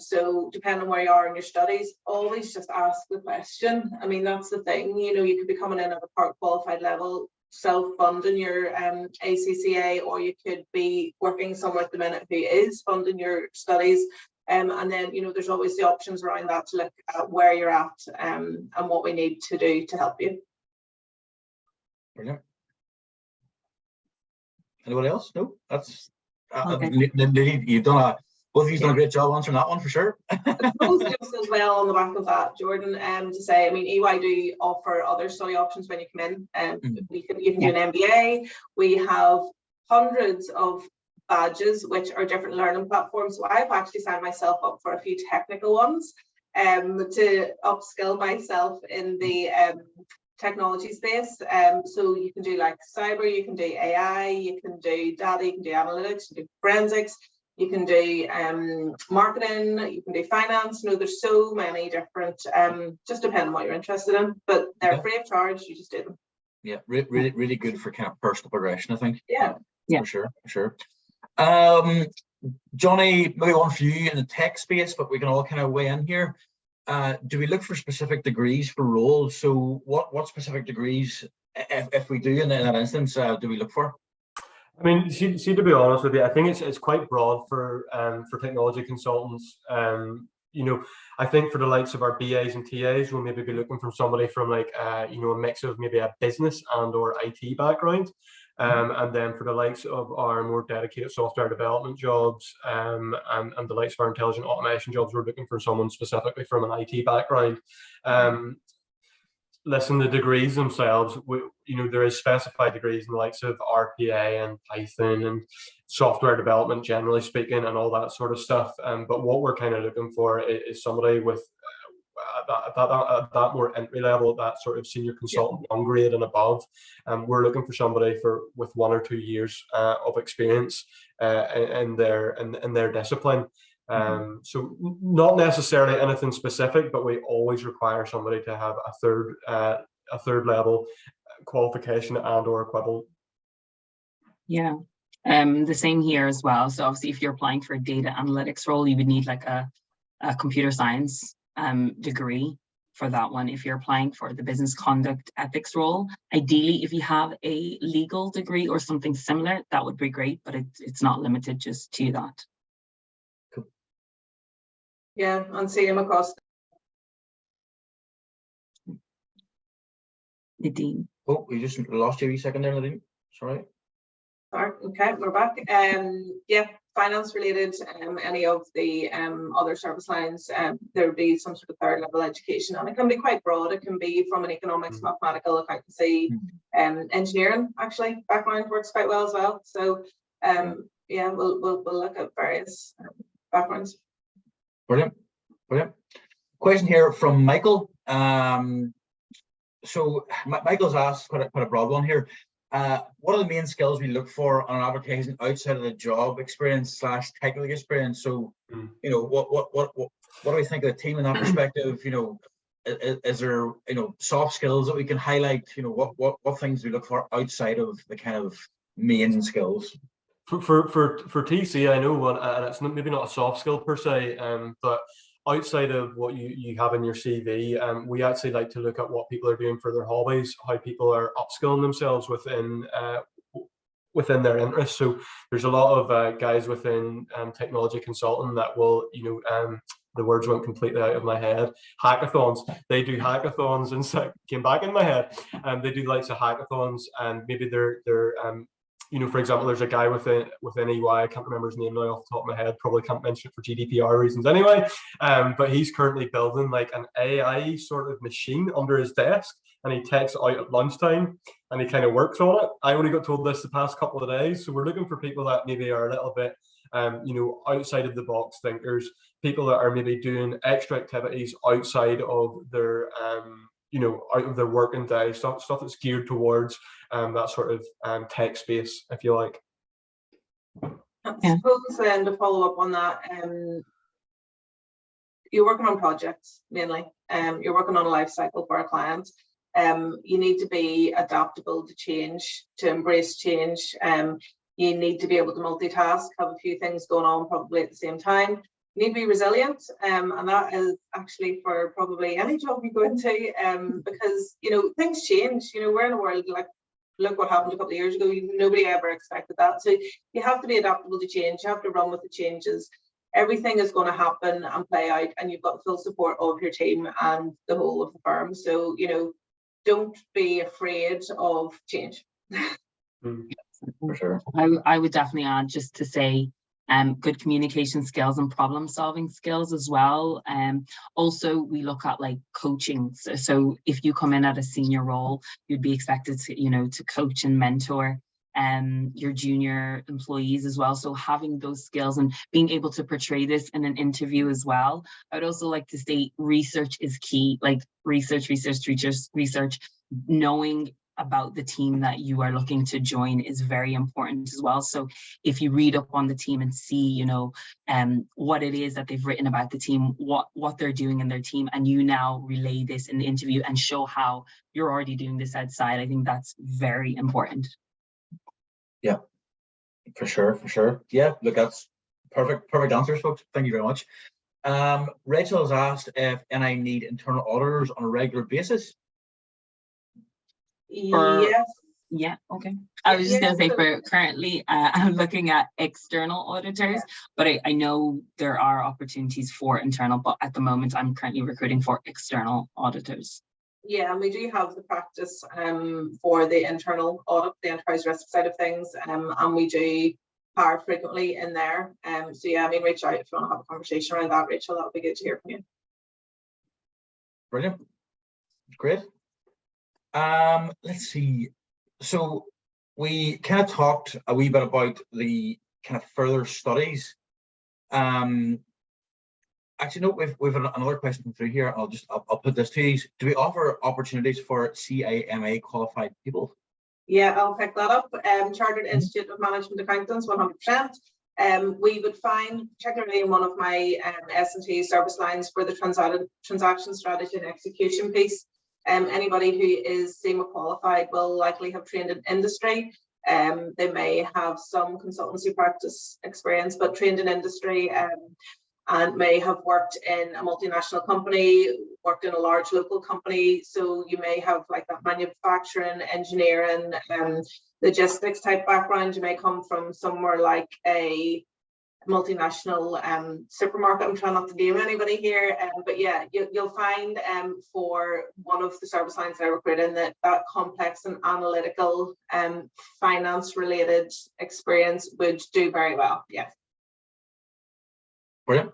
So depending on where you are in your studies, always just ask the question. I mean, that's the thing, you could be coming in at a part qualified level, self-funding your ACCA, or you could be working somewhere at the minute who is funding your studies. And then, there's always the options around that to look at where you're at and what we need to do to help you. Brilliant. Anyone else? No, that's Okay. you've done both of you've done a great job answering that one for sure. Just as well on the back of that, Jordan, to say, I mean, EY do offer other study options when you come in. You can do an MBA. We have hundreds of badges, which are different learning platforms. So I've actually signed myself up for a few technical ones to upskill myself in the technology space. So you can do like cyber, you can do AI, you can do data, you can do analytics, you can do forensics, you can do marketing, you can do finance. There's so many different, just depending on what you're interested in, but they're free of charge. You just do them. Yeah, really good for kind of personal progression, I think. Yeah. For sure. Johnny, maybe one for you in the tech space, but we can all kind of weigh in here. Do we look for specific degrees for roles? So what specific degrees, if we do in that instance, do we look for? I mean, see, to be honest with you, I think it's quite broad for technology consultants. I think for the likes of our BAs and TAs, we'll maybe be looking for somebody from like a mix of maybe a business and or IT background. And then for the likes of our more dedicated software development jobs and the likes of our intelligent automation jobs, we're looking for someone specifically from an IT background. Listen, the degrees themselves, there is specified degrees in the likes of RPA and Python and software development, generally speaking, and all that sort of stuff. But what we're kind of looking for is somebody with that more entry level, that sort of senior consultant, one grade and above. We're looking for somebody with 1 or 2 years of experience in their discipline. So not necessarily anything specific, but we always require somebody to have a third level qualification and or equivalent. Yeah, the same here as well. So obviously, if you're applying for a data analytics role, you would need like a computer science degree for that one. If you're applying for the business conduct ethics role, ideally, if you have a legal degree or something similar, that would be great, but it's not limited just to that. Cool. Yeah, and same across. Nadine. Oh, we just lost you a wee second there, Nadine. Sorry. Sorry. Okay, we're back. Yeah, finance related, any of the other service lines, there would be some sort of third level education, and it can be quite broad. It can be from an economics, mathematical, accountancy, engineering actually background works quite well as well. So yeah, we'll look at various backgrounds. Brilliant. Question here from Michael. So Michael's asked quite a broad one here. What are the main skills we look for on advertising outside of the job experience / technical experience? So, what do we think of the team in that perspective? Is there soft skills that we can highlight? What things we look for outside of the kind of main skills? For TC, I know one, and it's maybe not a soft skill per se, but outside of what you have in your CV, we actually like to look at what people are doing for their hobbies, how people are upskilling themselves within their interests. So there's a lot of guys within technology consulting that will, the words went completely out of my head. Hackathons. They do hackathons, and so came back in my head. They do lots of hackathons, and maybe they're for example, there's a guy within EY, I can't remember his name now off the top of my head, probably can't mention it for GDPR reasons anyway, but he's currently building like an AI sort of machine under his desk, and he takes it out at lunchtime and he kind of works on it. I only got told this the past couple of days, so we're looking for people that maybe are a little bit outside of the box thinkers, people that are maybe doing extra activities outside of their out of their working day, stuff that's geared towards that sort of tech space, if you like. I suppose then to follow up on that, you're working on projects mainly. You're working on a life cycle for a client. You need to be adaptable to change, to embrace change. You need to be able to multitask, have a few things going on probably at the same time. You need to be resilient, and that is actually for probably any job you go into, because things change. We're in a world like, look what happened a couple of years ago. Nobody ever expected that. So you have to be adaptable to change. You have to run with the changes. Everything is going to happen and play out, and you've got the full support of your team and the whole of the firm. So don't be afraid of change. For sure. I would definitely add, just to say, good communication skills and problem solving skills as well. Also, we look at like coaching. So if you come in at a senior role, you'd be expected to, to coach and mentor your junior employees as well. So having those skills and being able to portray this in an interview as well. I would also like to state research is key, like research, knowing about the team that you are looking to join is very important as well. So if you read up on the team and see, what it is that they've written about the team, what they're doing in their team, and you now relay this in the interview and show how you're already doing this outside, I think that's very important. Yeah, for sure. Yeah, look, that's perfect answers, folks. Thank you very much. Rachel has asked if NI need internal auditors on a regular basis. Yes. Yeah, okay. I was just going to say, for currently, I'm looking at external auditors, but I know there are opportunities for internal, but at the moment, I'm currently recruiting for external auditors. Yeah, and we do have the practice for the internal audit, the enterprise risk side of things, and we do hire frequently in there. So yeah, reach out if you want to have a conversation around that, Rachel. That would be good to hear from you. Brilliant. Great. Let's see. So we kind of talked a wee bit about the kind of further studies. Actually, no, we've another question through here. I'll put this to you. Do we offer opportunities for CIMA qualified people? Yeah, I'll pick that up. Chartered Institute of Management Accountants, 100%. We would find, particularly in one of my S&T service lines for the transaction strategy and execution piece, anybody who is CIMA qualified will likely have trained in industry. They may have some consultancy practice experience, but trained in industry, and may have worked in a multinational company, worked in a large local company. So you may have like that manufacturing, engineering, logistics type background. You may come from somewhere like a multinational supermarket. I'm trying not to name anybody here, but yeah, you'll find for one of the service lines that I recruit in that complex and analytical finance related experience would do very well. Yeah. Brilliant.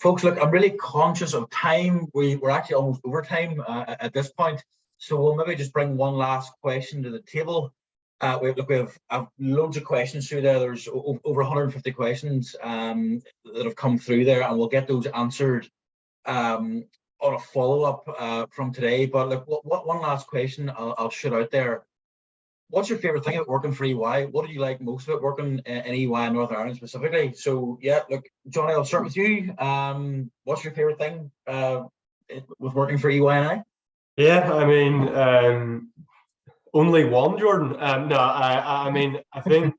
Folks, look, I'm really conscious of time. We're actually almost over time at this point, so we'll maybe just bring one last question to the table. We have loads of questions through there. There's over 150 questions that have come through there, and we'll get those answered on a follow-up from today. But look, one last question I'll shoot out there. What's your favorite thing about working for EY? What do you like most about working in EY in Northern Ireland specifically? So yeah, look, Johnny, I'll start with you. What's your favorite thing with working for EY and I? Yeah, Only one, Jordan. No, I mean, I think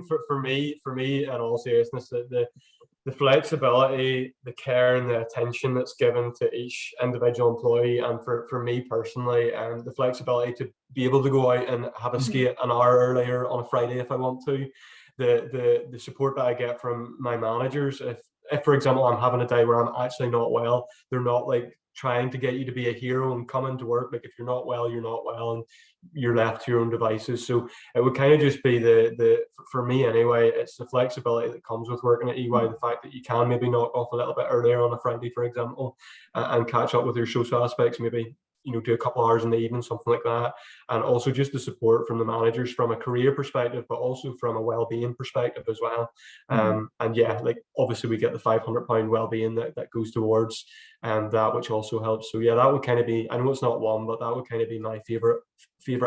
for me, in all seriousness, the flexibility, the care, and the attention that's given to each individual employee, and for me personally, and the flexibility to be able to go out and have a skate an hour earlier on a Friday if I want to, the support that I get from my managers, if for example I'm having a day where I'm actually not well, they're not like trying to get you to be a hero and come into work. Like, if you're not well, you're not well, and you're left to your own devices. So it would kind of just be for me anyway, it's the flexibility that comes with working at EY, the fact that you can maybe knock off a little bit earlier on a Friday, for example, and catch up with your social aspects, maybe, you know, do a couple hours in the evening, something like that. And also just the support from the managers from a career perspective, but also from a well-being perspective as well. And yeah, like obviously we get the £500 well-being that goes towards that, which also helps. So yeah, that would kind of be, I know it's not one, but that would kind of be my favorite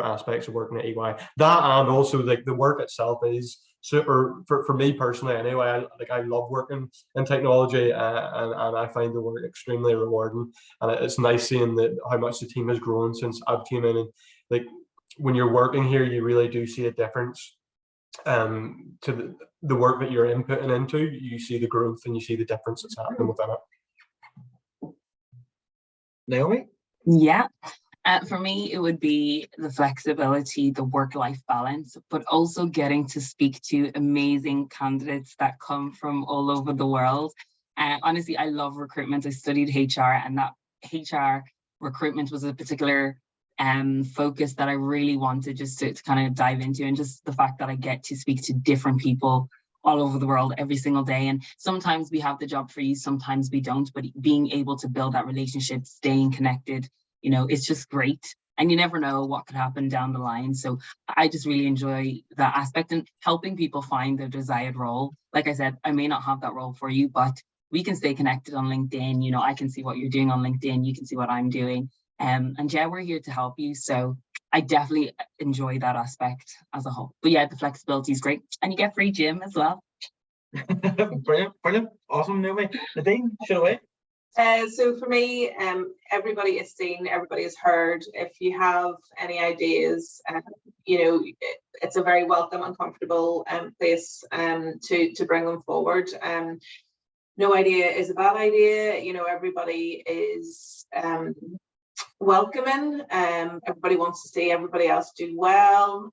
aspects of working at EY. That, and also like the work itself is super for me personally anyway. I love working in technology, and I find the work extremely rewarding, and it's nice seeing that how much the team has grown since I've came in. And like, when you're working here, you really do see a difference to the work that you're inputting into. You see the growth and you see the difference that's happening within it. Naomi? Yeah. For me, it would be the flexibility, the work-life balance, but also getting to speak to amazing candidates that come from all over the world. Honestly, I love recruitment. I studied HR, and that HR recruitment was a particular focus that I really wanted just to kind of dive into, and just the fact that I get to speak to different people all over the world every single day. And sometimes we have the job for you, sometimes we don't, but being able to build that relationship, staying connected, you know, it's just great. And you never know what could happen down the line. So I just really enjoy that aspect, and helping people find their desired role. Like I said, I may not have that role for you, but we can stay connected on LinkedIn. You know, I can see what you're doing on LinkedIn. You can see what I'm doing. And yeah, we're here to help you. So I definitely enjoy that aspect as a whole. But yeah, the flexibility is great. And you get free gym as well. Brilliant. Awesome, Naomi. Nadine, shoot away. So for me, everybody is seen, everybody is heard. If you have any ideas, you know, it's a very welcome and comfortable place to bring them forward. No idea is a bad idea. You know, everybody is welcoming. Everybody wants to see everybody else do well.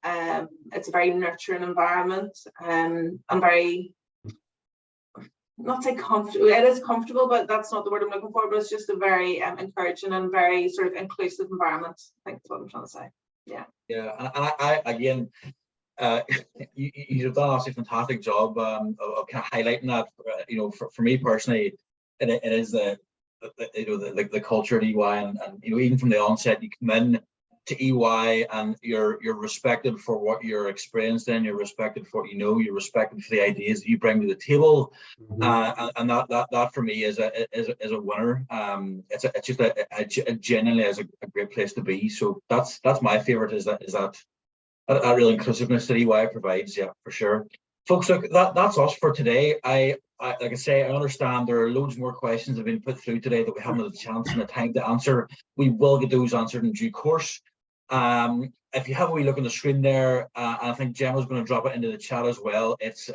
It's a very nurturing environment. I'm very, not say comfortable, it is comfortable, but that's not the word I'm looking for, but it's just a very encouraging and very sort of inclusive environment. I think that's what I'm trying to say. Yeah. Yeah, and I again, you've done a fantastic job of kind of highlighting that. You know, for me personally, it is the culture at EY, and you know, even from the onset, you come in to EY and you're respected for what you're experienced in, you're respected for what you know, you're respected for the ideas that you bring to the table, and that for me is a winner. It's just a genuinely is a great place to be. So that's my favorite, is that real inclusiveness that EY provides. Yeah, for sure. Folks, look, that's us for today. I like I say, I understand there are loads more questions that have been put through today that we haven't had a chance and the time to answer. We will get those answered in due course. If you have a wee look on the screen there, and I think Gemma's going to drop it into the chat as well. It's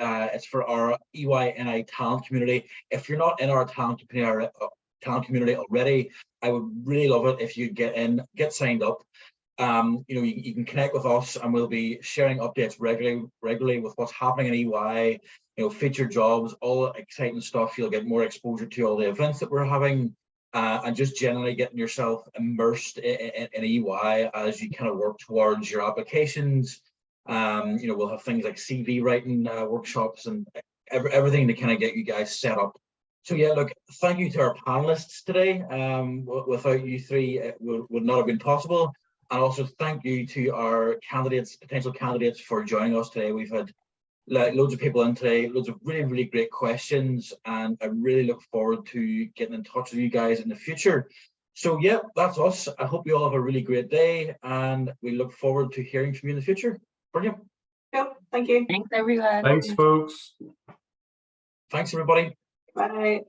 for our EY-NI talent community. If you're not in our talent community already, I would really love it if you get signed up. You know, you can connect with us, and we'll be sharing updates regularly with what's happening in EY. You know, featured jobs, all exciting stuff. You'll get more exposure to all the events that we're having. And just generally getting yourself immersed in EY as you kind of work towards your applications. You know, we'll have things like CV writing workshops and everything to kind of get you guys set up. So yeah, look, thank you to our panelists today. Without you three, it would not have been possible. And also thank you to our potential candidates for joining us today. We've had loads of people in today, loads of really, really great questions, and I really look forward to getting in touch with you guys in the future. So yeah, that's us. I hope you all have a really great day, and we look forward to hearing from you in the future. Brilliant. Yep, thank you. Thanks, everyone. Thanks, folks. Thanks, everybody. Bye.